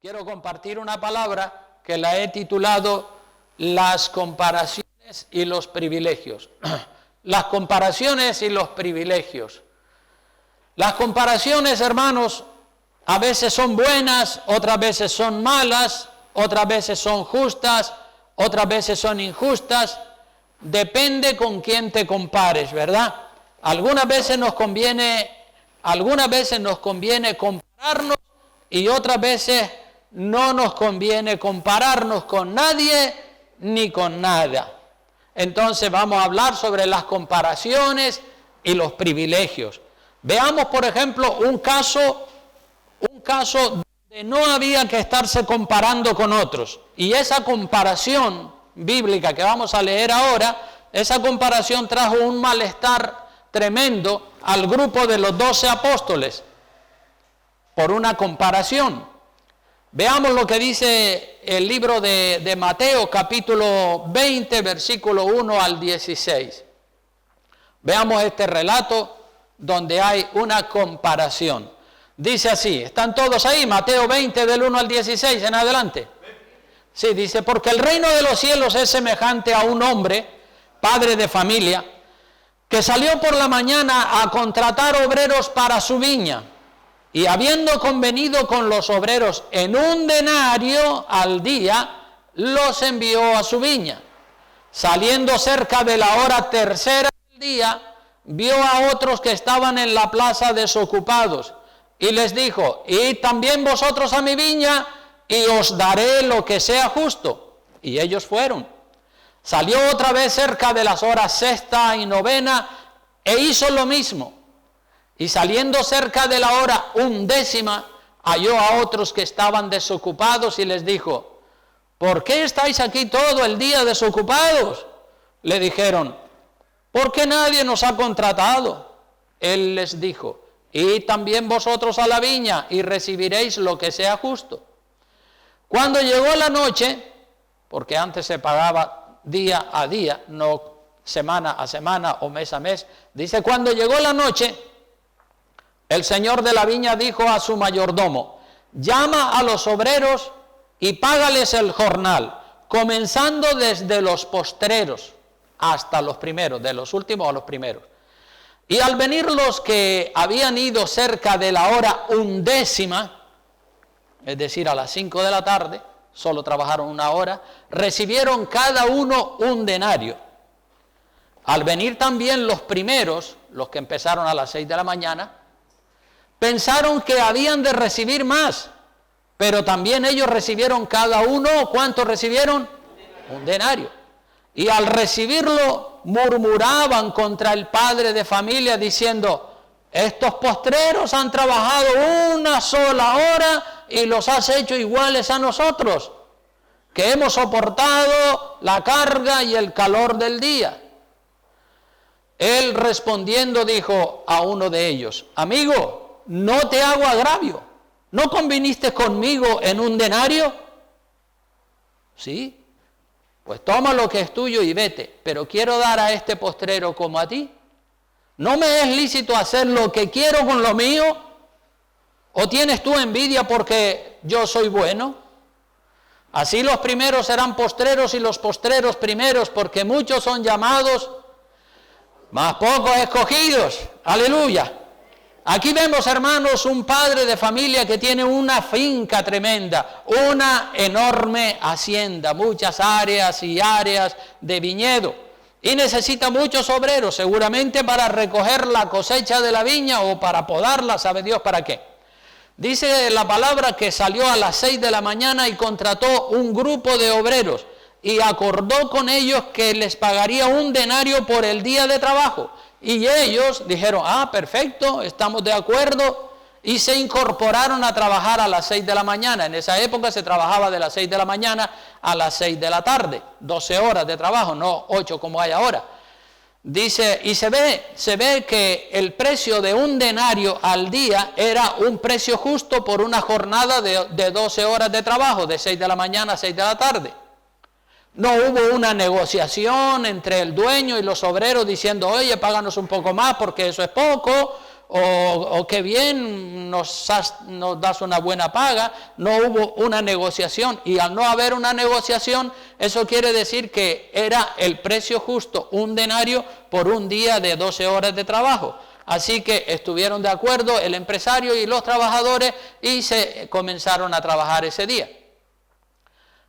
quiero compartir una palabra que la he titulado Las comparaciones y los privilegios. Las comparaciones y los privilegios. Las comparaciones, hermanos, a veces son buenas, otras veces son malas, otras veces son justas, otras veces son injustas. Depende con quién te compares, ¿verdad? Algunas veces nos conviene compararnos y otras veces no nos conviene compararnos con nadie ni con nada. Entonces vamos a hablar sobre las comparaciones y los privilegios. Veamos, por ejemplo, un caso donde no había que estarse comparando con otros. Y esa comparación bíblica que vamos a leer ahora, esa comparación trajo un malestar tremendo al grupo de los 12 apóstoles por una comparación. Veamos lo que dice el libro de Mateo, capítulo 20, versículo 1 al 16. Veamos este relato donde hay una comparación. Dice así, ¿están todos ahí? Mateo 20, del 1 al 16, en adelante. Sí, dice, porque el reino de los cielos es semejante a un hombre, padre de familia, que salió por la mañana a contratar obreros para su viña, y habiendo convenido con los obreros en 1 denario al día, los envió a su viña. Saliendo cerca de la hora tercera del día, vio a otros que estaban en la plaza desocupados, y les dijo, id también vosotros a mi viña, y os daré lo que sea justo. Y ellos fueron. Salió otra vez cerca de las horas sexta y novena, e hizo lo mismo. Y saliendo cerca de la hora 11, halló a otros que estaban desocupados, y les dijo, ¿por qué estáis aquí todo el día desocupados? Le dijeron, porque nadie nos ha contratado. Él les dijo, id también vosotros a la viña, y recibiréis lo que sea justo. Cuando llegó la noche, porque antes se pagaba día a día, no semana a semana o mes a mes, dice, cuando llegó la noche, el señor de la viña dijo a su mayordomo, llama a los obreros y págales el jornal, comenzando desde los postreros hasta los primeros, de los últimos a los primeros. Y al venir los que habían ido cerca de la hora 11, es decir, a las 5 de la tarde, solo trabajaron 1 hora, recibieron cada uno 1 denario. Al venir también los primeros, los que empezaron a las 6 de la mañana, pensaron que habían de recibir más, pero también ellos recibieron cada uno, ¿cuánto recibieron? 1 denario. Y al recibirlo murmuraban contra el padre de familia diciendo, estos postreros han trabajado 1 sola hora y los has hecho iguales a nosotros, que hemos soportado la carga y el calor del día. Él respondiendo dijo a uno de ellos, amigo, no te hago agravio, ¿no conviniste conmigo en 1 denario? Sí, pues toma lo que es tuyo y vete, pero quiero dar a este postrero como a ti. ¿No me es lícito hacer lo que quiero con lo mío? ¿O tienes tú envidia porque yo soy bueno? Así los primeros serán postreros y los postreros primeros, porque muchos son llamados, mas pocos escogidos. Aleluya. Aquí vemos, hermanos, un padre de familia que tiene una finca tremenda, una enorme hacienda, muchas áreas y áreas de viñedo, y necesita muchos obreros, seguramente para recoger la cosecha de la viña o para podarla, sabe Dios para qué. Dice la palabra que salió a las 6 de la mañana y contrató un grupo de obreros y acordó con ellos que les pagaría 1 denario por el día de trabajo. Y ellos dijeron, perfecto, estamos de acuerdo, y se incorporaron a trabajar a las 6 de la mañana. En esa época se trabajaba de las 6 de la mañana a las 6 de la tarde, 12 horas de trabajo, no 8 como hay ahora. Dice, y se ve que el precio de 1 denario al día era un precio justo por una jornada de 12 horas de trabajo, de 6 de la mañana a 6 de la tarde. No hubo una negociación entre el dueño y los obreros diciendo, oye, páganos un poco más porque eso es poco, o qué bien, nos das una buena paga. No hubo una negociación, y al no haber una negociación, eso quiere decir que era el precio justo, 1 denario por un día de 12 horas de trabajo. Así que estuvieron de acuerdo el empresario y los trabajadores y se comenzaron a trabajar ese día.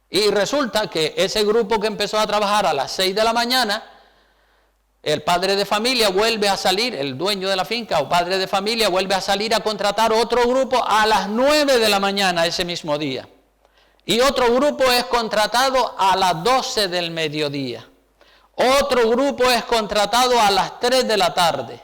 Y resulta que ese grupo que empezó a trabajar a las 6 de la mañana, el padre de familia vuelve a salir, el dueño de la finca o padre de familia vuelve a salir a contratar otro grupo a las 9 de la mañana ese mismo día. Y otro grupo es contratado a las 12 del mediodía. Otro grupo es contratado a las 3 de la tarde.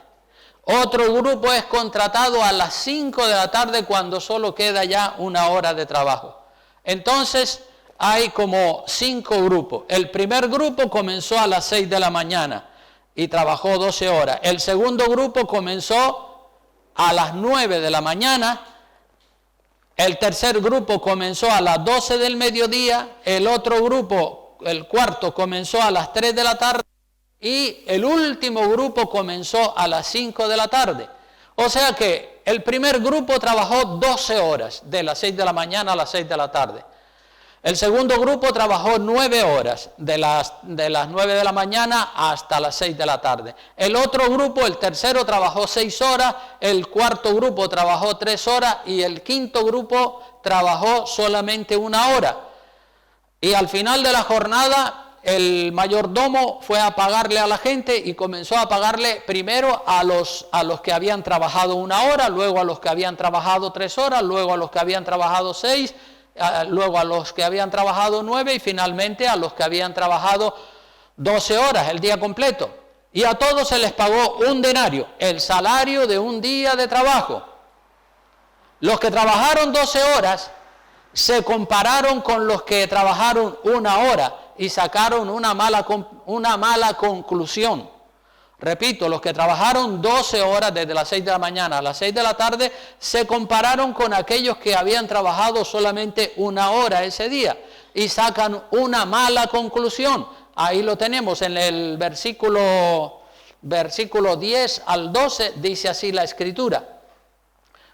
Otro grupo es contratado a las 5 de la tarde cuando solo queda ya 1 hora de trabajo. Entonces hay como 5 grupos. El primer grupo comenzó a las 6 de la mañana y trabajó 12 horas. El segundo grupo comenzó a las 9 de la mañana. El tercer grupo comenzó a las 12 del mediodía. El otro grupo, el cuarto, comenzó a las 3 de la tarde. Y el último grupo comenzó a las 5 de la tarde. O sea que el primer grupo trabajó 12 horas, de las 6 de la mañana a las 6 de la tarde. El segundo grupo trabajó 9 horas, de las 9 de la mañana hasta las 6 de la tarde. El otro grupo, el tercero, trabajó 6 horas, el cuarto grupo trabajó 3 horas y el quinto grupo trabajó solamente 1 hora. Y al final de la jornada, el mayordomo fue a pagarle a la gente y comenzó a pagarle primero a los que habían trabajado 1 hora, luego a los que habían trabajado 3 horas, luego a los que habían trabajado 6, luego a los que habían trabajado 9 y finalmente a los que habían trabajado 12 horas, el día completo. Y a todos se les pagó 1 denario, el salario de un día de trabajo. Los que trabajaron 12 horas se compararon con los que trabajaron 1 hora y sacaron una mala conclusión. Repito, los que trabajaron 12 horas desde las 6 de la mañana a las 6 de la tarde se compararon con aquellos que habían trabajado solamente 1 hora ese día y sacan una mala conclusión. Ahí lo tenemos en el versículo 10 al 12, dice así la Escritura.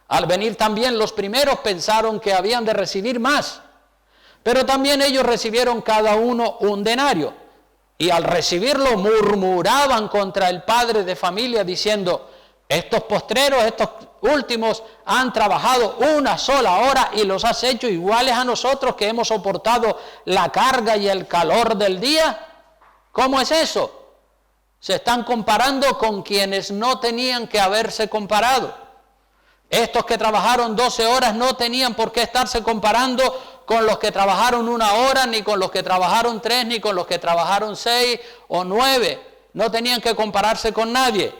Al venir también los primeros pensaron que habían de recibir más, pero también ellos recibieron cada uno 1 denario. Y al recibirlo murmuraban contra el padre de familia diciendo: estos postreros, estos últimos han trabajado 1 sola hora y los has hecho iguales a nosotros que hemos soportado la carga y el calor del día. ¿Cómo es eso? Se están comparando con quienes no tenían que haberse comparado. Estos que trabajaron 12 horas no tenían por qué estarse comparando con los que trabajaron 1 hora, ni con los que trabajaron 3, ni con los que trabajaron 6 o 9. No tenían que compararse con nadie.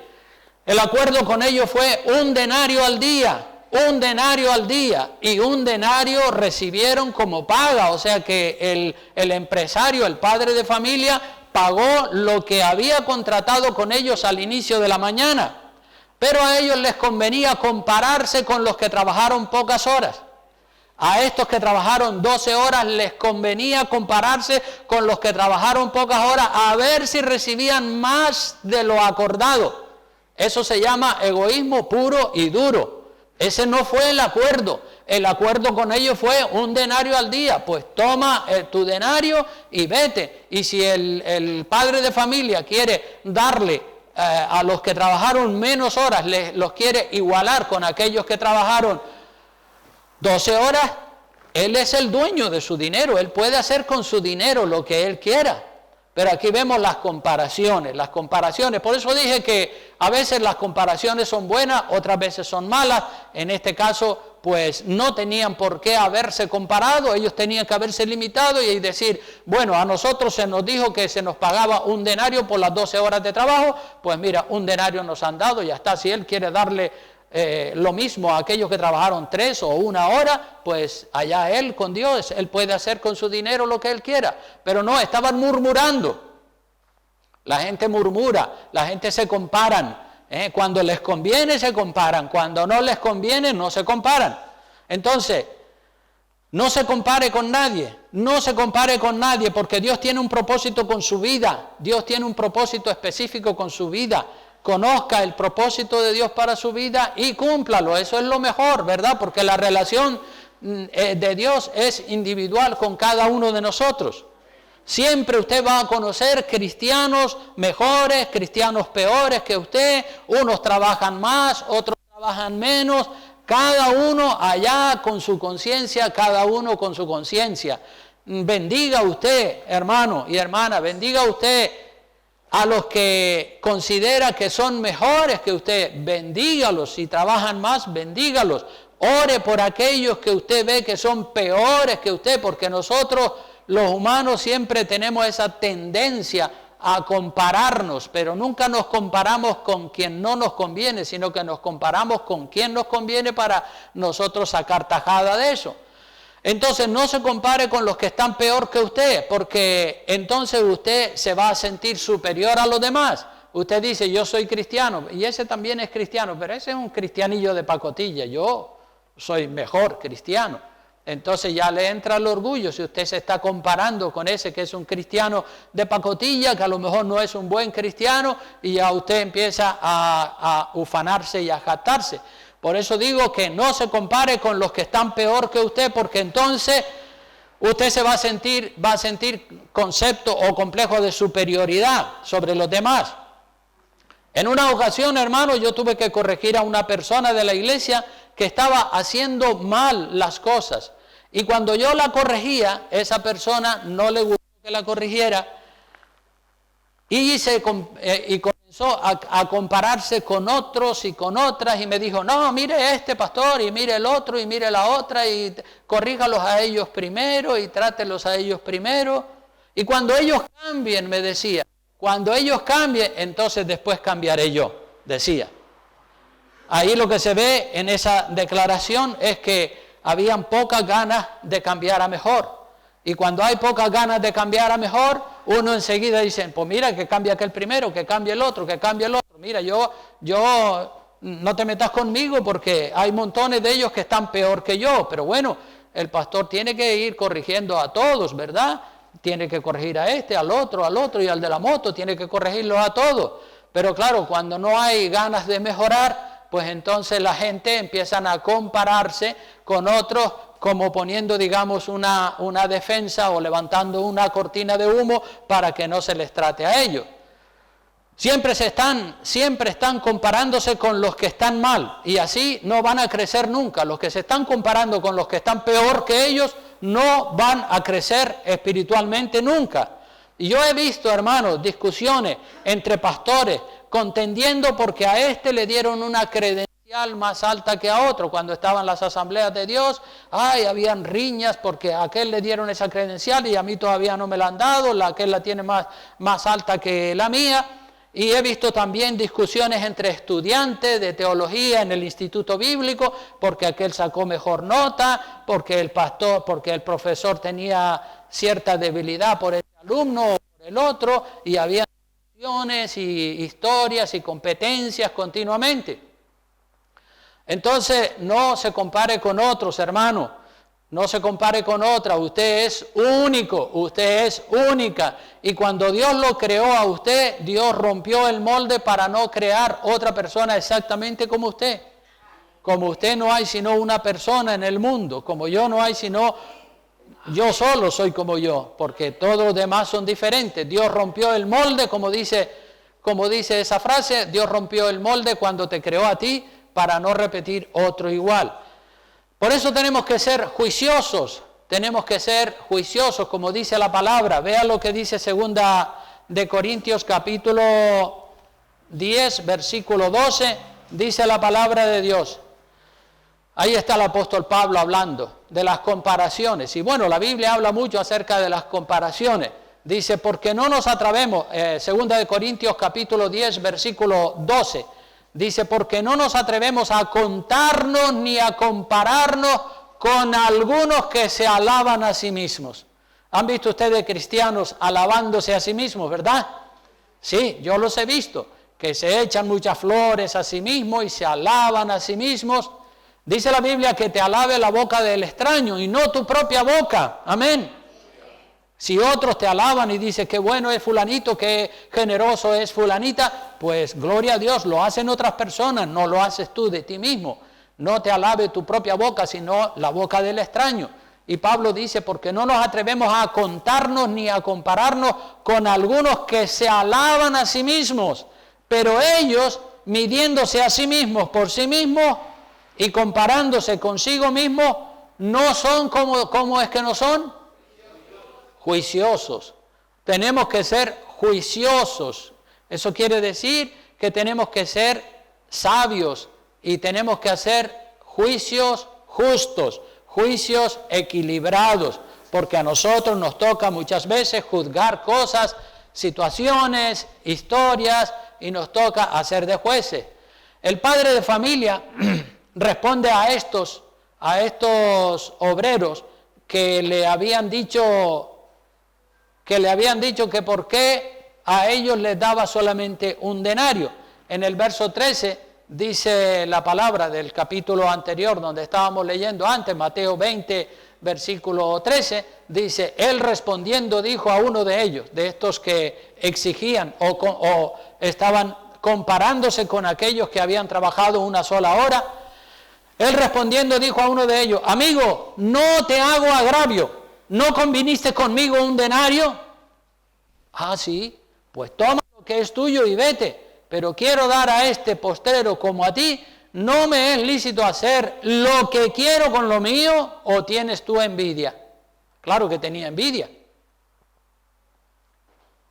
El acuerdo con ellos fue 1 denario al día, 1 denario al día, y 1 denario recibieron como paga. O sea que el empresario, el padre de familia, pagó lo que había contratado con ellos al inicio de la mañana. Pero a ellos les convenía compararse con los que trabajaron pocas horas. A estos que trabajaron 12 horas les convenía compararse con los que trabajaron pocas horas a ver si recibían más de lo acordado. Eso se llama egoísmo puro y duro. Ese no fue el acuerdo. El acuerdo con ellos fue 1 denario al día. Pues toma tu denario y vete. Y si el padre de familia quiere darle a los que trabajaron menos horas, los quiere igualar con aquellos que trabajaron 12 horas, él es el dueño de su dinero, él puede hacer con su dinero lo que él quiera. Pero aquí vemos las comparaciones. Por eso dije que a veces las comparaciones son buenas, otras veces son malas. En este caso, pues no tenían por qué haberse comparado, ellos tenían que haberse limitado y decir: bueno, a nosotros se nos dijo que se nos pagaba 1 denario por las 12 horas de trabajo, pues mira, 1 denario nos han dado, ya está. Si él quiere darle lo mismo a aquellos que trabajaron 3 o 1 hora, pues allá él con Dios, él puede hacer con su dinero lo que él quiera. Pero no, estaban murmurando. La gente murmura, la gente se comparan. Cuando les conviene se comparan, cuando no les conviene no se comparan. Entonces, no se compare con nadie, porque Dios tiene un propósito con su vida, Dios tiene un propósito específico con su vida. conozca el propósito de Dios para su vida y cúmplalo. Eso es lo mejor, ¿verdad? Porque la relación de Dios es individual con cada uno de nosotros. Siempre usted va a conocer cristianos mejores, cristianos peores que usted. Unos trabajan más, otros trabajan menos. Cada uno allá con su conciencia, cada uno con su conciencia. Bendiga usted, hermano y hermana, bendiga usted a los que considera que son mejores que usted. Bendígalos. Si trabajan más, bendígalos. Ore por aquellos que usted ve que son peores que usted, porque nosotros los humanos siempre tenemos esa tendencia a compararnos, pero nunca nos comparamos con quien no nos conviene, sino que nos comparamos con quien nos conviene para nosotros sacar tajada de eso. Entonces no se compare con los que están peor que usted, porque entonces usted se va a sentir superior a los demás. Usted dice, yo soy cristiano, y ese también es cristiano, pero ese es un cristianillo de pacotilla, yo soy mejor cristiano. Entonces ya le entra el orgullo si usted se está comparando con ese que es un cristiano de pacotilla, que a lo mejor no es un buen cristiano, y ya usted empieza a ufanarse y a jactarse. Por eso digo que no se compare con los que están peor que usted, porque entonces usted se va a sentir concepto o complejo de superioridad sobre los demás. En una ocasión, hermano, yo tuve que corregir a una persona de la iglesia que estaba haciendo mal las cosas. Y cuando yo la corregía, esa persona no le gustó que la corrigiera y comenzó a compararse con otros y con otras y me dijo, no, mire este pastor y mire el otro y mire la otra y corríjalos a ellos primero y trátelos a ellos primero. Y cuando ellos cambien, me decía, cuando ellos cambien, entonces después cambiaré yo, decía. Ahí lo que se ve en esa declaración es que habían pocas ganas de cambiar a mejor. Y cuando hay pocas ganas de cambiar a mejor, uno enseguida dice, pues mira, que cambie aquel primero, que cambie el otro, que cambie el otro. Mira, yo no te metas conmigo porque hay montones de ellos que están peor que yo. Pero bueno, el pastor tiene que ir corrigiendo a todos, ¿verdad? Tiene que corregir a este, al otro y al de la moto, tiene que corregirlos a todos. Pero claro, cuando no hay ganas de mejorar, pues entonces la gente empiezan a compararse con otros, como poniendo, digamos, una defensa o levantando una cortina de humo para que no se les trate a ellos. Siempre están comparándose con los que están mal y así no van a crecer nunca. Los que se están comparando con los que están peor que ellos no van a crecer espiritualmente nunca. Y yo he visto, hermanos, discusiones entre pastores contendiendo porque a este le dieron una credencial más alta que a otro. Cuando estaban las asambleas de Dios, habían riñas porque a aquel le dieron esa credencial y a mí todavía no me la han dado, aquel la tiene más alta que la mía. Y he visto también discusiones entre estudiantes de teología en el instituto bíblico, porque aquel sacó mejor nota, porque el profesor tenía cierta debilidad por el alumno o por el otro, y había discusiones y historias y competencias continuamente. Entonces, no se compare con otros, hermano. No se compare con otra, usted es único, usted es única. Y cuando Dios lo creó a usted, Dios rompió el molde para no crear otra persona exactamente como usted. Como usted no hay sino una persona en el mundo, como yo no hay sino yo solo soy como yo, porque todos los demás son diferentes. Dios rompió el molde, como dice esa frase, Dios rompió el molde cuando te creó a ti para no repetir otro igual. Por eso tenemos que ser juiciosos, como dice la palabra. Vea lo que dice 2 de Corintios capítulo 10, versículo 12, dice la palabra de Dios. Ahí está el apóstol Pablo hablando de las comparaciones. Y bueno, la Biblia habla mucho acerca de las comparaciones. Dice, porque no nos atrevemos, 2 de Corintios capítulo 10, versículo 12. Dice, porque no nos atrevemos a contarnos ni a compararnos con algunos que se alaban a sí mismos. ¿Han visto ustedes cristianos alabándose a sí mismos, verdad? Sí, yo los he visto, que se echan muchas flores a sí mismos y se alaban a sí mismos. Dice la Biblia que te alabe la boca del extraño y no tu propia boca. Amén. Si otros te alaban y dicen qué bueno es fulanito, qué generoso es fulanita, pues gloria a Dios, lo hacen otras personas, no lo haces tú de ti mismo. No te alabe tu propia boca, sino la boca del extraño. Y Pablo dice, porque no nos atrevemos a contarnos ni a compararnos con algunos que se alaban a sí mismos, pero ellos, midiéndose a sí mismos por sí mismos y comparándose consigo mismos, no son como es que no son juiciosos. Tenemos que ser juiciosos. Eso quiere decir que tenemos que ser sabios y tenemos que hacer juicios justos, juicios equilibrados, porque a nosotros nos toca muchas veces juzgar cosas, situaciones, historias, y nos toca hacer de jueces. El padre de familia responde a estos obreros que le habían dicho que por qué a ellos les daba solamente un denario. En el verso 13 dice la palabra del capítulo anterior donde estábamos leyendo antes, Mateo 20, versículo 13, dice, él respondiendo dijo a uno de ellos, de estos que exigían o estaban comparándose con aquellos que habían trabajado una sola hora, él respondiendo dijo a uno de ellos, amigo, no te hago agravio, ¿no conviniste conmigo un denario? Ah, sí, pues toma lo que es tuyo y vete, pero quiero dar a este postrero como a ti, ¿no me es lícito hacer lo que quiero con lo mío o tienes tú envidia? Claro que tenía envidia.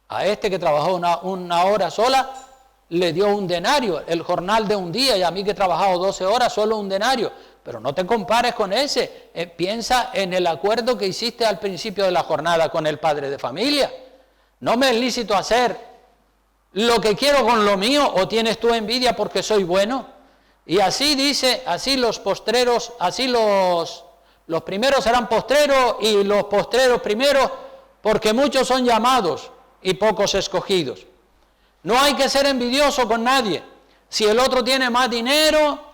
A este que trabajó una hora sola, le dio un denario, el jornal de un día, y a mí que he trabajado 12 horas, solo un denario. Pero no te compares con ese, piensa en el acuerdo que hiciste al principio de la jornada con el padre de familia. ¿No me es lícito hacer lo que quiero con lo mío o tienes tú envidia porque soy bueno? Y así dice, así los postreros, así los primeros serán postreros y los postreros primeros, porque muchos son llamados y pocos escogidos. No hay que ser envidioso con nadie. Si el otro tiene más dinero,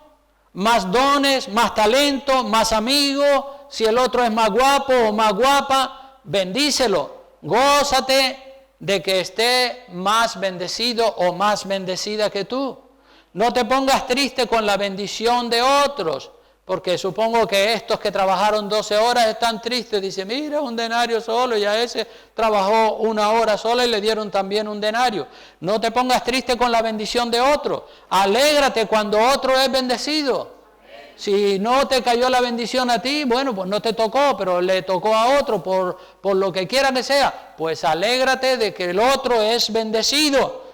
más dones, más talento, más amigos, si el otro es más guapo o más guapa, bendícelo, gózate de que esté más bendecido o más bendecida que tú. No te pongas triste con la bendición de otros, porque supongo que estos que trabajaron 12 horas están tristes, dicen, mira, un denario solo, y a ese trabajó una hora sola y le dieron también un denario. No te pongas triste con la bendición de otro, alégrate cuando otro es bendecido. Si no te cayó la bendición a ti, bueno, pues no te tocó, pero le tocó a otro por lo que quiera que sea, pues alégrate de que el otro es bendecido.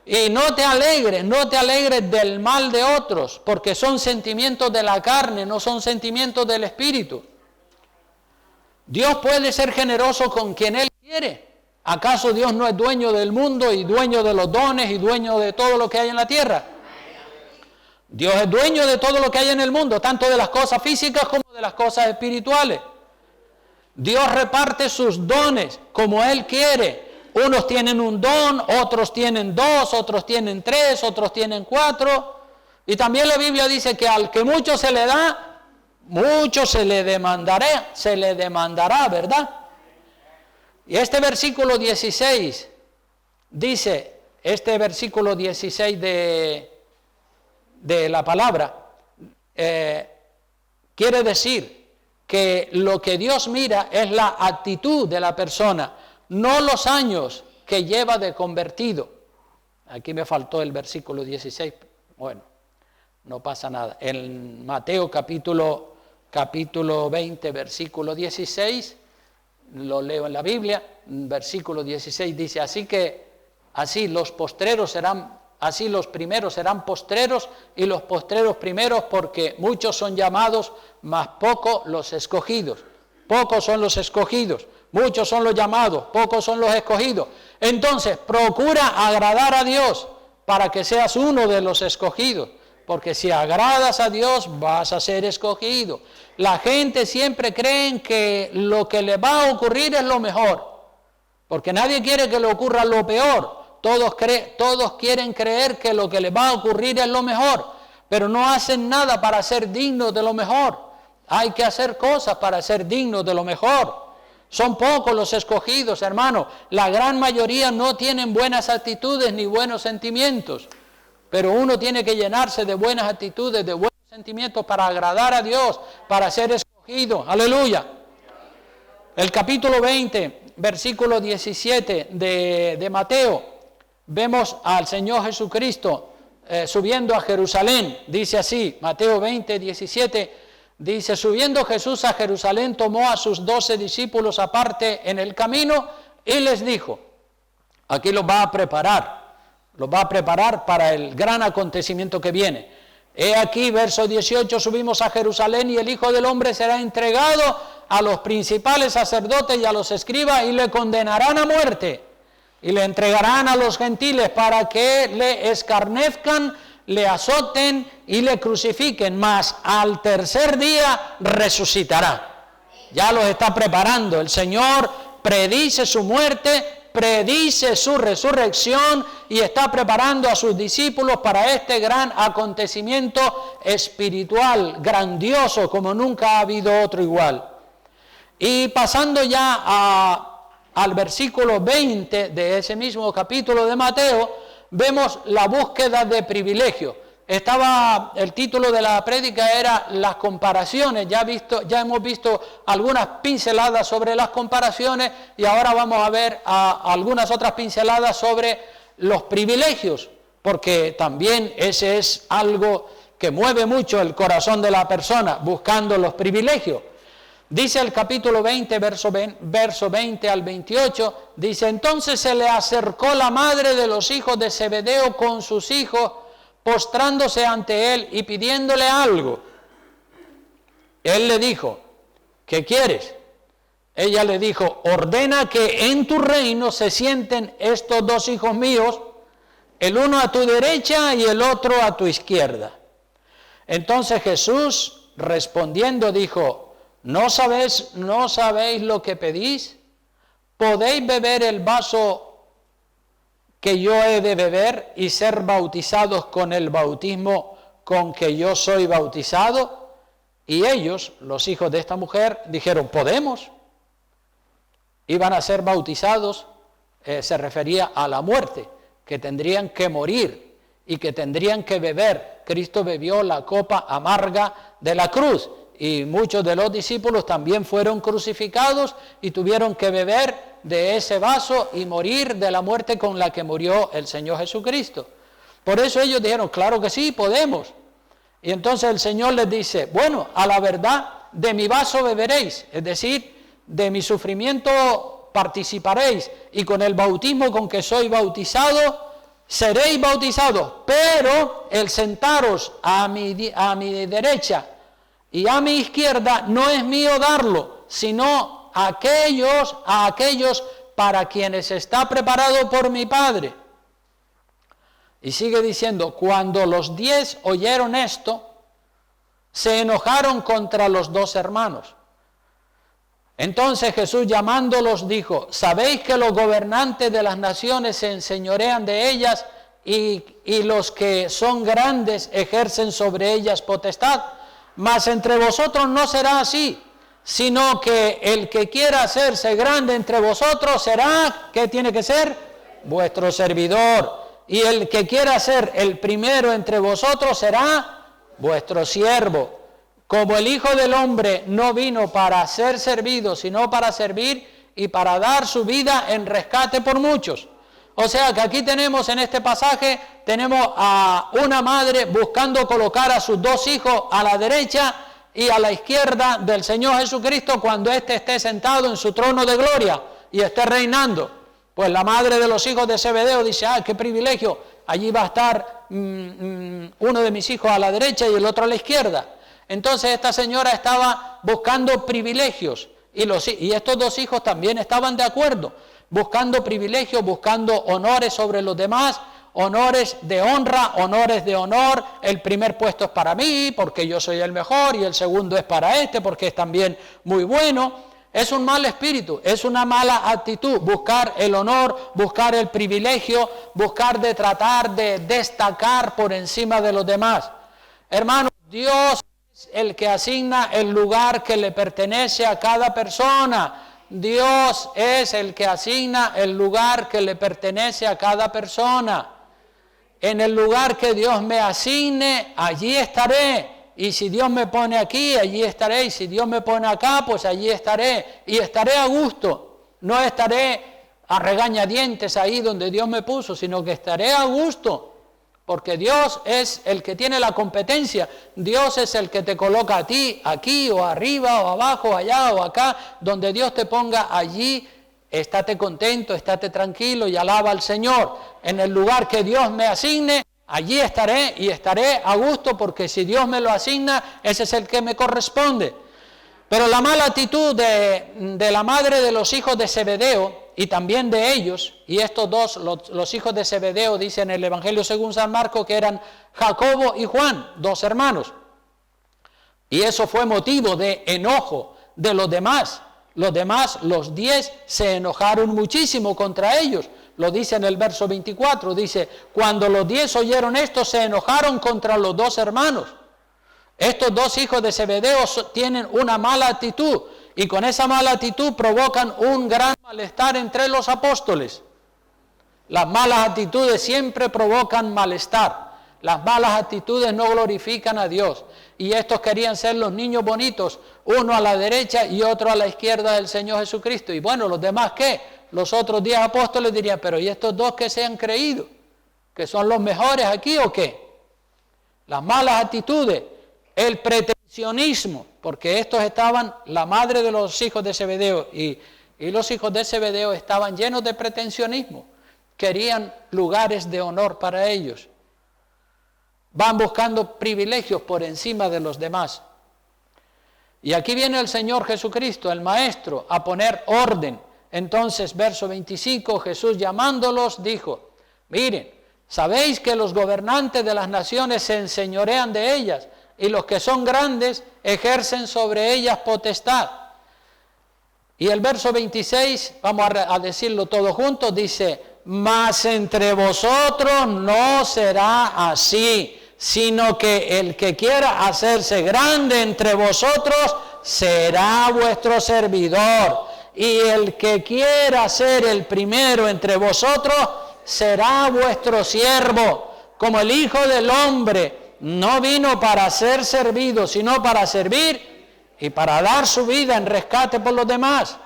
Y no te alegres del mal de otros, porque son sentimientos de la carne, no son sentimientos del espíritu. Dios puede ser generoso con quien Él quiere. ¿Acaso Dios no es dueño del mundo y dueño de los dones y dueño de todo lo que hay en la tierra? Dios es dueño de todo lo que hay en el mundo, tanto de las cosas físicas como de las cosas espirituales. Dios reparte sus dones como Él quiere. Unos tienen un don, otros tienen 2, otros tienen 3, otros tienen 4. Y también la Biblia dice que al que mucho se le da, mucho se le demandará, ¿verdad? Y este versículo 16 dice, este versículo 16 de la palabra, quiere decir que lo que Dios mira es la actitud de la persona, no los años que lleva de convertido. Aquí me faltó el versículo 16, bueno, no pasa nada. En Mateo capítulo 20, versículo 16, lo leo en la Biblia, versículo 16 dice, así los primeros serán postreros y los postreros primeros, porque muchos son llamados, mas pocos los escogidos. Pocos son los escogidos, muchos son los llamados, pocos son los escogidos. Entonces, procura agradar a Dios para que seas uno de los escogidos, porque si agradas a Dios vas a ser escogido. La gente siempre cree que lo que le va a ocurrir es lo mejor, porque nadie quiere que le ocurra lo peor. Todos quieren creer que lo que les va a ocurrir es lo mejor, pero no hacen nada para ser dignos de lo mejor. Hay que hacer cosas para ser dignos de lo mejor. Son pocos los escogidos, hermano. La gran mayoría no tienen buenas actitudes ni buenos sentimientos. Pero uno tiene que llenarse de buenas actitudes, de buenos sentimientos para agradar a Dios, para ser escogido. Aleluya. El capítulo 20, versículo 17 de Mateo, vemos al Señor Jesucristo subiendo a Jerusalén. Dice así, Mateo 20, 17, dice: subiendo Jesús a Jerusalén, tomó a sus 12 discípulos aparte en el camino y les dijo, aquí los va a preparar para el gran acontecimiento que viene. He aquí, verso 18, subimos a Jerusalén y el Hijo del Hombre será entregado a los principales sacerdotes y a los escribas y le condenarán a muerte y le entregarán a los gentiles para que le escarnezcan, le azoten y le crucifiquen, mas al tercer día resucitará. Ya los está preparando. El Señor predice su muerte, predice su resurrección y está preparando a sus discípulos para este gran acontecimiento espiritual, grandioso, como nunca ha habido otro igual. Y pasando ya al versículo 20 de ese mismo capítulo de Mateo, vemos la búsqueda de privilegio. El título de la prédica era las comparaciones. Ya hemos visto algunas pinceladas sobre las comparaciones y ahora vamos a ver algunas otras pinceladas sobre los privilegios, porque también ese es algo que mueve mucho el corazón de la persona, buscando los privilegios. Dice el capítulo 20, verso 20 al 28, dice: entonces se le acercó la madre de los hijos de Zebedeo con sus hijos, postrándose ante él y pidiéndole algo. Él le dijo: ¿qué quieres? Ella le dijo: ordena que en tu reino se sienten estos dos hijos míos, el uno a tu derecha y el otro a tu izquierda. Entonces Jesús respondiendo dijo: ¿No sabéis lo que pedís? ¿Podéis beber el vaso que yo he de beber y ser bautizados con el bautismo con que yo soy bautizado? Y ellos, los hijos de esta mujer, dijeron: podemos. Iban a ser bautizados, se refería a la muerte, que tendrían que morir y que tendrían que beber. Cristo bebió la copa amarga de la cruz. Y muchos de los discípulos también fueron crucificados y tuvieron que beber de ese vaso y morir de la muerte con la que murió el Señor Jesucristo. Por eso ellos dijeron: claro que sí, podemos. Y entonces el Señor les dice: bueno, a la verdad de mi vaso beberéis, es decir, de mi sufrimiento participaréis, y con el bautismo con que soy bautizado seréis bautizados, pero el sentaros a mi derecha y a mi izquierda no es mío darlo, sino a aquellos para quienes está preparado por mi Padre. Y sigue diciendo: cuando los 10 oyeron esto, se enojaron contra los 2 hermanos. Entonces Jesús llamándolos dijo: ¿sabéis que los gobernantes de las naciones se enseñorean de ellas y los que son grandes ejercen sobre ellas potestad? Mas entre vosotros no será así, sino que el que quiera hacerse grande entre vosotros será, ¿qué tiene que ser? Vuestro servidor. Y el que quiera ser el primero entre vosotros será vuestro siervo. Como el Hijo del Hombre no vino para ser servido, sino para servir y para dar su vida en rescate por muchos. O sea que aquí tenemos, en este pasaje, tenemos a una madre buscando colocar a sus 2 hijos a la derecha y a la izquierda del Señor Jesucristo cuando éste esté sentado en su trono de gloria y esté reinando. Pues la madre de los hijos de Zebedeo dice: qué privilegio, allí va a estar uno de mis hijos a la derecha y el otro a la izquierda. Entonces esta señora estaba buscando privilegios y estos 2 hijos también estaban de acuerdo, buscando privilegios, buscando honores sobre los demás, honores de honra, honores de honor. El primer puesto es para mí porque yo soy el mejor, y el segundo es para este porque es también muy bueno. Es un mal espíritu, es una mala actitud, buscar el honor, buscar el privilegio, buscar de tratar de destacar por encima de los demás. Hermanos, Dios es el que asigna el lugar que le pertenece a cada persona. Dios es el que asigna el lugar que le pertenece a cada persona. En el lugar que Dios me asigne, allí estaré. Y si Dios me pone aquí, allí estaré. Y si Dios me pone acá, pues allí estaré. Y estaré a gusto. No estaré a regañadientes ahí donde Dios me puso, sino que estaré a gusto. Porque Dios es el que tiene la competencia. Dios es el que te coloca a ti, aquí o arriba o abajo, allá o acá. Donde Dios te ponga allí, estate contento, estate tranquilo y alaba al Señor. En el lugar que Dios me asigne, allí estaré y estaré a gusto, porque si Dios me lo asigna, ese es el que me corresponde. Pero la mala actitud de la madre de los hijos de Zebedeo, y también de ellos, y estos dos, los hijos de Zebedeo, dice en el Evangelio según San Marcos, que eran Jacobo y Juan, dos hermanos. Y eso fue motivo de enojo de los demás. Los demás, los 10, se enojaron muchísimo contra ellos. Lo dice en el verso 24, dice, cuando los 10 oyeron esto, se enojaron contra los dos hermanos. Estos dos hijos de Zebedeo tienen una mala actitud, y con esa mala actitud provocan un gran malestar entre los apóstoles. Las malas actitudes siempre provocan malestar. Las malas actitudes no glorifican a Dios. Y estos querían ser los niños bonitos, uno a la derecha y otro a la izquierda del Señor Jesucristo. Y bueno, ¿los demás qué? Los otros 10 apóstoles dirían, pero ¿y estos dos que se han creído? ¿Que son los mejores aquí o qué? Las malas actitudes, el pretensionismo, porque estos estaban, la madre de los hijos de Zebedeo y los hijos de Zebedeo estaban llenos de pretensionismo. Querían lugares de honor para ellos. Van buscando privilegios por encima de los demás. Y aquí viene el Señor Jesucristo, el Maestro, a poner orden. Entonces, verso 25, Jesús llamándolos dijo, miren, sabéis que los gobernantes de las naciones se enseñorean de ellas, y los que son grandes ejercen sobre ellas potestad. Y el verso 26, vamos a decirlo todos juntos, dice, mas entre vosotros no será así, sino que el que quiera hacerse grande entre vosotros será vuestro servidor, y el que quiera ser el primero entre vosotros será vuestro siervo, como el Hijo del Hombre no vino para ser servido, sino para servir y para dar su vida en rescate por los demás.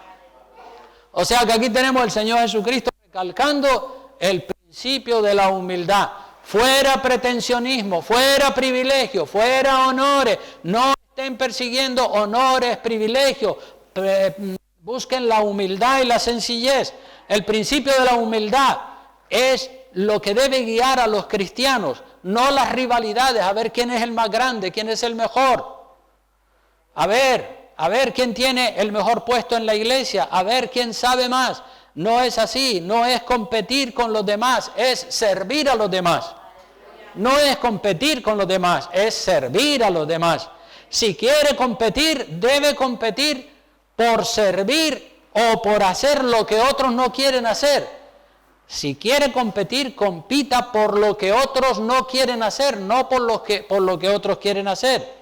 O sea que aquí tenemos al Señor Jesucristo recalcando el principio de la humildad. Fuera pretensionismo, fuera privilegio, fuera honores. No estén persiguiendo honores, privilegios. Busquen la humildad y la sencillez. El principio de la humildad es lo que debe guiar a los cristianos, no las rivalidades, a ver quién es el más grande, quién es el mejor. A ver quién tiene el mejor puesto en la iglesia, a ver quién sabe más. No es así, no es competir con los demás, es servir a los demás. No es competir con los demás, es servir a los demás. Si quiere competir, debe competir por servir o por hacer lo que otros no quieren hacer. Si quiere competir, compita por lo que otros no quieren hacer, no por lo que otros quieren hacer.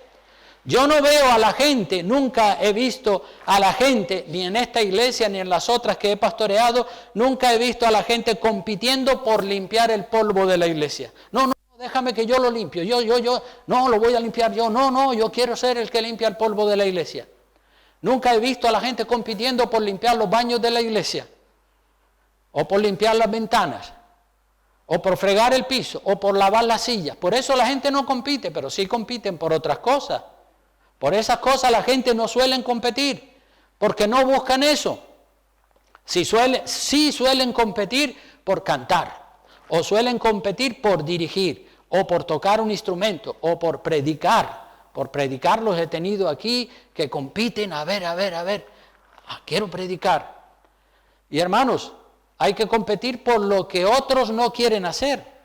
Yo no veo a la gente, nunca he visto a la gente, ni en esta iglesia ni en las otras que he pastoreado, nunca he visto a la gente compitiendo por limpiar el polvo de la iglesia. No, déjame que yo lo limpio, no, lo voy a limpiar yo, no, yo quiero ser el que limpia el polvo de la iglesia. Nunca he visto a la gente compitiendo por limpiar los baños de la iglesia, o por limpiar las ventanas, o por fregar el piso, o por lavar las sillas. Por eso la gente no compite, pero sí compiten por otras cosas. Por esas cosas la gente no suelen competir, porque no buscan eso. Sí suelen competir por cantar, o suelen competir por dirigir, o por tocar un instrumento, o por predicar. Por predicar los he tenido aquí que compiten, a ver, quiero predicar. Y hermanos, hay que competir por lo que otros no quieren hacer.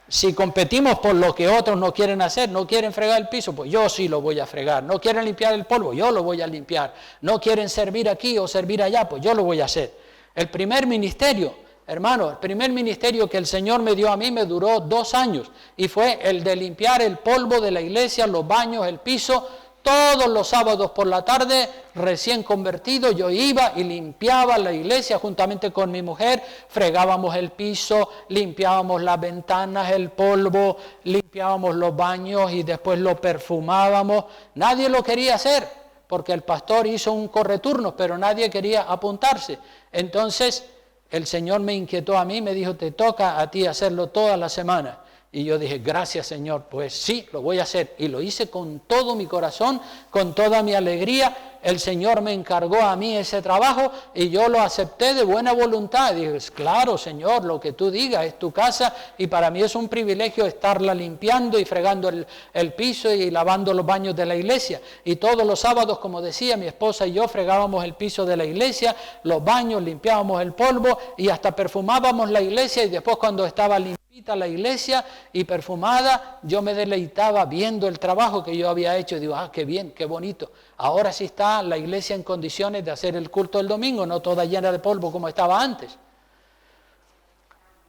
Si competimos por lo que otros no quieren hacer, no quieren fregar el piso, pues yo sí lo voy a fregar. No quieren limpiar el polvo, yo lo voy a limpiar. No quieren servir aquí o servir allá, pues yo lo voy a hacer. El primer ministerio, hermano, el primer ministerio que el Señor me dio a mí me duró 2 años y fue el de limpiar el polvo de la iglesia, los baños, el piso, Todos los sábados por la tarde, recién convertido, yo iba y limpiaba la iglesia juntamente con mi mujer, fregábamos el piso, limpiábamos las ventanas, el polvo, limpiábamos los baños y después lo perfumábamos. Nadie lo quería hacer, porque el pastor hizo un correturno, pero nadie quería apuntarse. Entonces el Señor me inquietó a mí, me dijo, te toca a ti hacerlo toda la semana. Y yo dije, gracias Señor, pues sí, lo voy a hacer. Y lo hice con todo mi corazón, con toda mi alegría. El Señor me encargó a mí ese trabajo y yo lo acepté de buena voluntad. Y dije, claro Señor, lo que tú digas, es tu casa y para mí es un privilegio estarla limpiando y fregando el piso y lavando los baños de la iglesia. Y todos los sábados, como decía, mi esposa y yo fregábamos el piso de la iglesia, los baños, limpiábamos el polvo y hasta perfumábamos la iglesia. Y después, cuando estaba limpita la iglesia y perfumada, yo me deleitaba viendo el trabajo que yo había hecho y digo, qué bien, qué bonito. Ahora sí está la iglesia en condiciones de hacer el culto el domingo, no toda llena de polvo como estaba antes.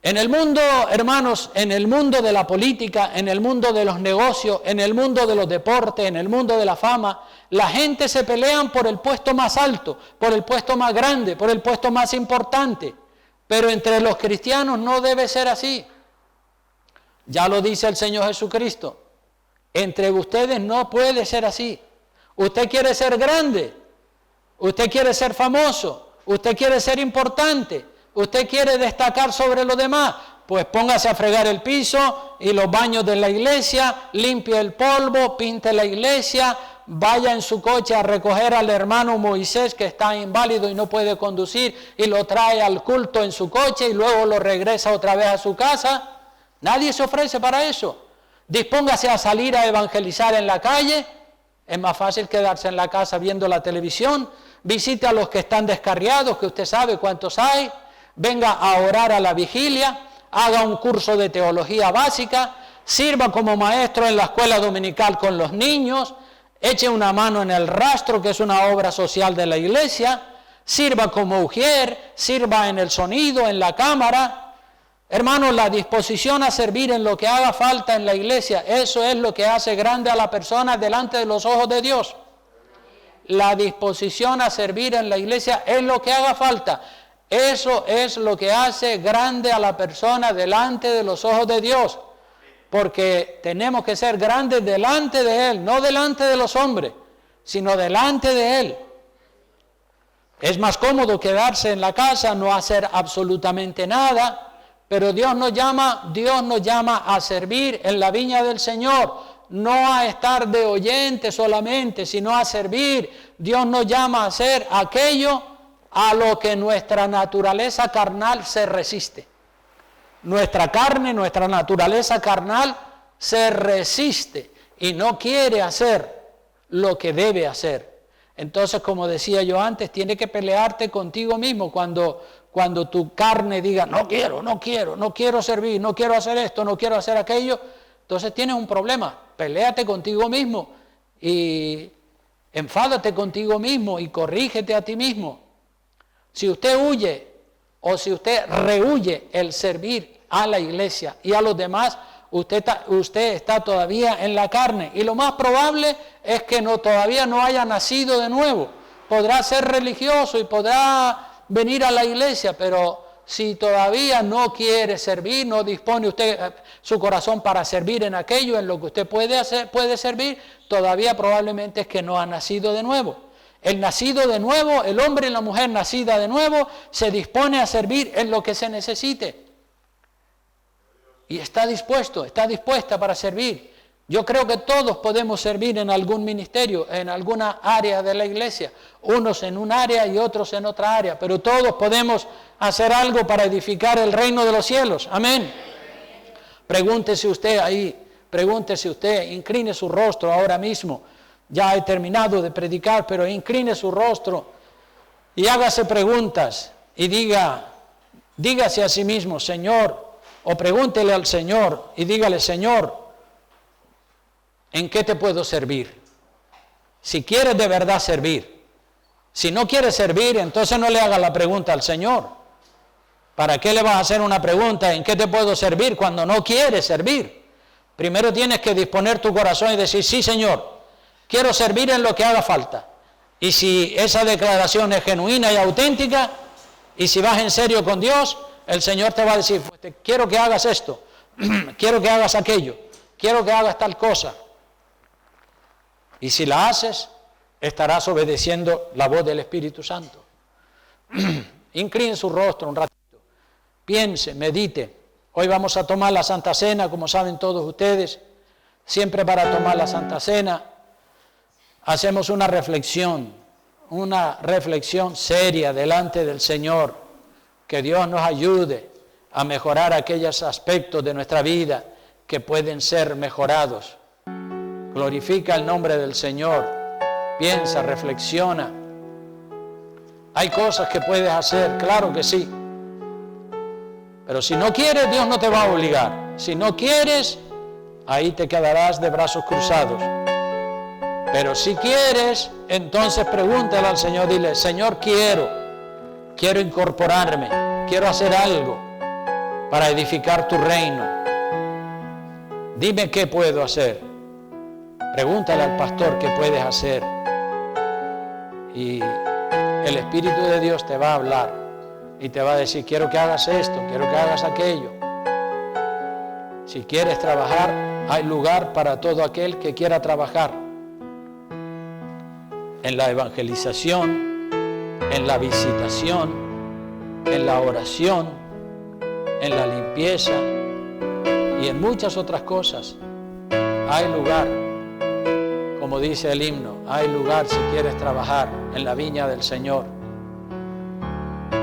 En el mundo, hermanos, en el mundo de la política, en el mundo de los negocios, en el mundo de los deportes, en el mundo de la fama, la gente se pelean por el puesto más alto, por el puesto más grande, por el puesto más importante. Pero entre los cristianos no debe ser así. Ya lo dice el Señor Jesucristo. Entre ustedes no puede ser así. Usted quiere ser grande, usted quiere ser famoso, usted quiere ser importante, usted quiere destacar sobre los demás, pues póngase a fregar el piso y los baños de la iglesia, limpie el polvo, pinte la iglesia, vaya en su coche a recoger al hermano Moisés que está inválido y no puede conducir y lo trae al culto en su coche y luego lo regresa otra vez a su casa. Nadie se ofrece para eso. Dispóngase a salir a evangelizar en la calle. Es más fácil quedarse en la casa viendo la televisión. Visite a los que están descarriados, que usted sabe cuántos hay. Venga a orar a la vigilia. Haga un curso de teología básica. Sirva como maestro en la escuela dominical con los niños. Eche una mano en el rastro, que es una obra social de la iglesia. Sirva como ujier. Sirva en el sonido, en la cámara. Hermanos, la disposición a servir en lo que haga falta en la iglesia, eso es lo que hace grande a la persona delante de los ojos de Dios. La disposición a servir en la iglesia es lo que haga falta. Eso es lo que hace grande a la persona delante de los ojos de Dios. Porque tenemos que ser grandes delante de Él, no delante de los hombres, sino delante de Él. Es más cómodo quedarse en la casa, no hacer absolutamente nada. Pero Dios nos llama a servir en la viña del Señor, no a estar de oyente solamente, sino a servir. Dios nos llama a hacer aquello a lo que nuestra naturaleza carnal se resiste. Nuestra carne, nuestra naturaleza carnal se resiste y no quiere hacer lo que debe hacer. Entonces, como decía yo antes, tienes que pelearte contigo mismo cuando tu carne diga, no quiero servir, no quiero hacer esto, no quiero hacer aquello, entonces tienes un problema. Peléate contigo mismo y enfádate contigo mismo y corrígete a ti mismo. Si usted huye o si usted rehuye el servir a la iglesia y a los demás, usted está todavía en la carne y lo más probable es que todavía no haya nacido de nuevo. Podrá ser religioso y podrá venir a la iglesia, pero si todavía no quiere servir, no dispone usted su corazón para servir en aquello en lo que usted puede servir, todavía probablemente es que no ha nacido de nuevo. El nacido de nuevo, el hombre y la mujer nacida de nuevo, se dispone a servir en lo que se necesite. Y está dispuesta para servir. Yo creo que todos podemos servir en algún ministerio, en alguna área de la iglesia, unos en un área y otros en otra área, pero todos podemos hacer algo para edificar el reino de los cielos. Amén. Pregúntese usted, incline su rostro ahora mismo. Ya he terminado de predicar, pero incline su rostro y hágase preguntas y dígase a sí mismo, Señor, o pregúntele al Señor y dígale, Señor, ¿en qué te puedo servir? Si quieres de verdad servir. Si no quieres servir, entonces no le hagas la pregunta al Señor. ¿Para qué le vas a hacer una pregunta, ¿en qué te puedo servir?, cuando no quieres servir? Primero tienes que disponer tu corazón y decir, sí, Señor, quiero servir en lo que haga falta. Y si esa declaración es genuina y auténtica, y si vas en serio con Dios, el Señor te va a decir, pues quiero que hagas esto, quiero que hagas aquello, quiero que hagas tal cosa. Y si la haces, estarás obedeciendo la voz del Espíritu Santo. Incline su rostro un ratito, piense, medite. Hoy vamos a tomar la Santa Cena, como saben todos ustedes. Siempre para tomar la Santa Cena hacemos una reflexión seria delante del Señor. Que Dios nos ayude a mejorar aquellos aspectos de nuestra vida que pueden ser mejorados. Glorifica el nombre del Señor, piensa, reflexiona. Hay cosas que puedes hacer, claro que sí. Pero si no quieres, Dios no te va a obligar. Si no quieres, ahí te quedarás de brazos cruzados. Pero si quieres, entonces pregúntale al Señor, dile, Señor, quiero incorporarme, quiero hacer algo para edificar tu reino. Dime qué puedo hacer. Pregúntale al pastor qué puedes hacer. Y el Espíritu de Dios te va a hablar y te va a decir, quiero que hagas esto, quiero que hagas aquello. Si quieres trabajar, hay lugar para todo aquel que quiera trabajar. En la evangelización, en la visitación, en la oración, en la limpieza y en muchas otras cosas. Hay lugar, como dice el himno, hay lugar si quieres trabajar en la viña del Señor.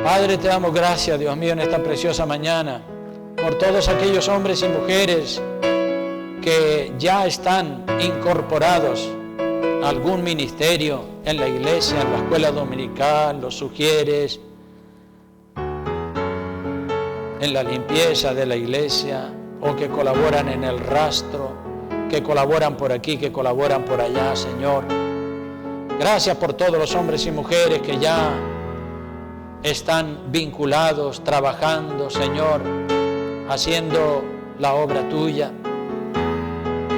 Padre, te damos gracias, Dios mío, en esta preciosa mañana, por todos aquellos hombres y mujeres que ya están incorporados a algún ministerio en la iglesia, en la escuela dominical, los sugieres, en la limpieza de la iglesia, o que colaboran en el rastro, que colaboran por aquí, que colaboran por allá, Señor. Gracias por todos los hombres y mujeres que ya están vinculados, trabajando, Señor, haciendo la obra tuya.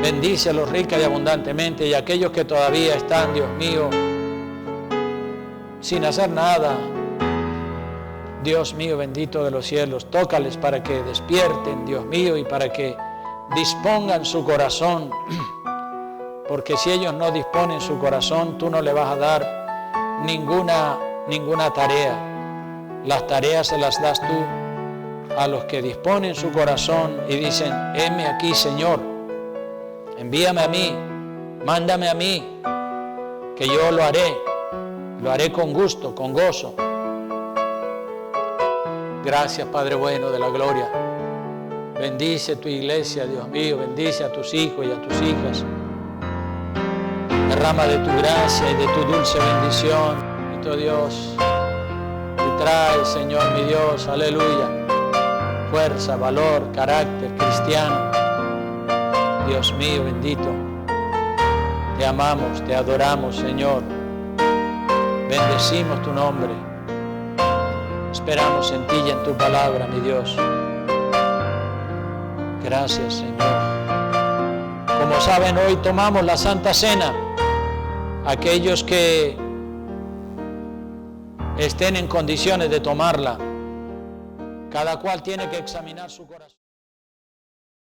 Bendícelos rica y abundantemente, y aquellos que todavía están, Dios mío, sin hacer nada, Dios mío bendito de los cielos, tócales para que despierten, Dios mío, y para que dispongan su corazón, porque si ellos no disponen su corazón, tú no le vas a dar ninguna tarea. Las tareas se las das tú a los que disponen su corazón y dicen, heme aquí, Señor, envíame a mí, mándame a mí, que yo lo haré con gusto, con gozo. Gracias, Padre bueno de la gloria. Bendice tu iglesia, Dios mío, bendice a tus hijos y a tus hijas. Derrama de tu gracia y de tu dulce bendición, bendito Dios. Y trae, Señor mi Dios, aleluya, fuerza, valor, carácter cristiano. Dios mío bendito, te amamos, te adoramos, Señor. Bendecimos tu nombre. Esperamos en ti y en tu palabra, mi Dios. Gracias, Señor. Como saben, hoy tomamos la Santa Cena. Aquellos que estén en condiciones de tomarla, cada cual tiene que examinar su corazón.